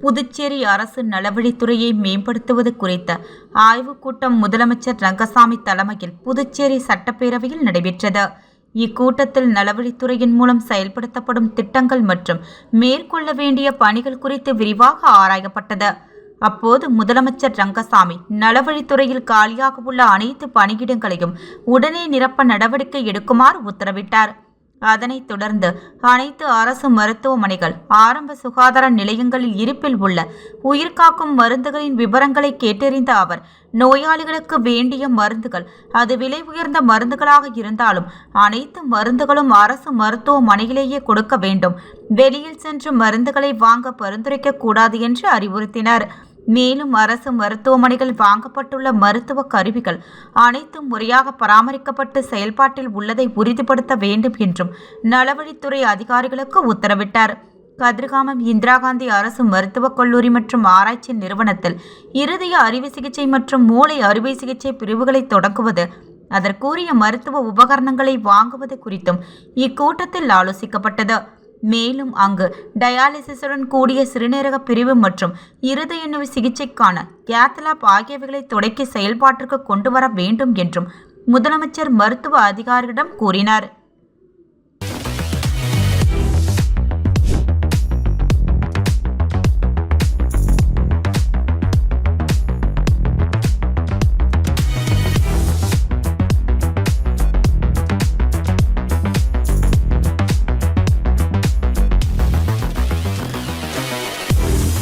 புதுச்சேரி அரசு நலவழித்துறையை மேம்படுத்துவது குறித்த ஆய்வுக் கூட்டம் முதலமைச்சர் ரங்கசாமி தலைமையில் புதுச்சேரி சட்டப்பேரவையில் நடைபெற்றது. இக்கூட்டத்தில் நலவழித்துறையின் மூலம் செயல்படுத்தப்படும் திட்டங்கள் மற்றும் மேற்கொள்ள வேண்டிய பணிகள் குறித்து விரிவாக ஆராயப்பட்டது. அப்போது முதலமைச்சர் ரங்கசாமி நலவழித்துறையில் காலியாக உள்ள அனைத்து பணியிடங்களையும் உடனே நிரப்ப நடவடிக்கை எடுக்குமாறு உத்தரவிட்டார். அதனைத் தொடர்ந்து அனைத்து அரசு மருத்துவமனைகள், ஆரம்ப சுகாதார நிலையங்களில் இருப்பில் உள்ள உயிர்காக்கும் மருந்துகளின் விவரங்களை கேட்டறிந்த அவர், நோயாளிகளுக்கு வேண்டிய மருந்துகள், அது விலை உயர்ந்த மருந்துகளாக இருந்தாலும் அனைத்து மருந்துகளும் அரசு மருத்துவமனையிலேயே கொடுக்க வேண்டும், வெளியில் சென்று மருந்துகளை வாங்க பரிந்துரைக்க கூடாது என்று அறிவுறுத்தினார். மேலும் அரசு மருத்துவமனைகள் வாங்கப்பட்டுள்ள மருத்துவ கருவிகள் அனைத்தும் முறையாக பராமரிக்கப்பட்டு செயல்பாட்டில் உள்ளதை உறுதிப்படுத்த வேண்டும் என்றும் நலவழித்துறை அதிகாரிகளுக்கு உத்தரவிட்டார். கதிர்காமம் இந்திரா காந்தி அரசு மருத்துவக் கல்லூரி மற்றும் ஆராய்ச்சி நிறுவனத்தில் இருதய அறுவை சிகிச்சை மற்றும் மூளை அறுவை சிகிச்சை பிரிவுகளை தொடங்குவது, அதற்குரிய மருத்துவ உபகரணங்களை வாங்குவது குறித்தும் இக்கூட்டத்தில் ஆலோசிக்கப்பட்டது. மேலும் அங்கு டயாலிசிஸுடன் கூடிய சிறுநீரக பிரிவு மற்றும் இருதய நோய் சிகிச்சைக்கான கேத்லாப் ஆகியவைகளை தொடக்கி செயல்பாட்டிற்கு கொண்டு வர வேண்டும் என்றும் முதலமைச்சர் மருத்துவ அதிகாரியிடம் கூறினார்.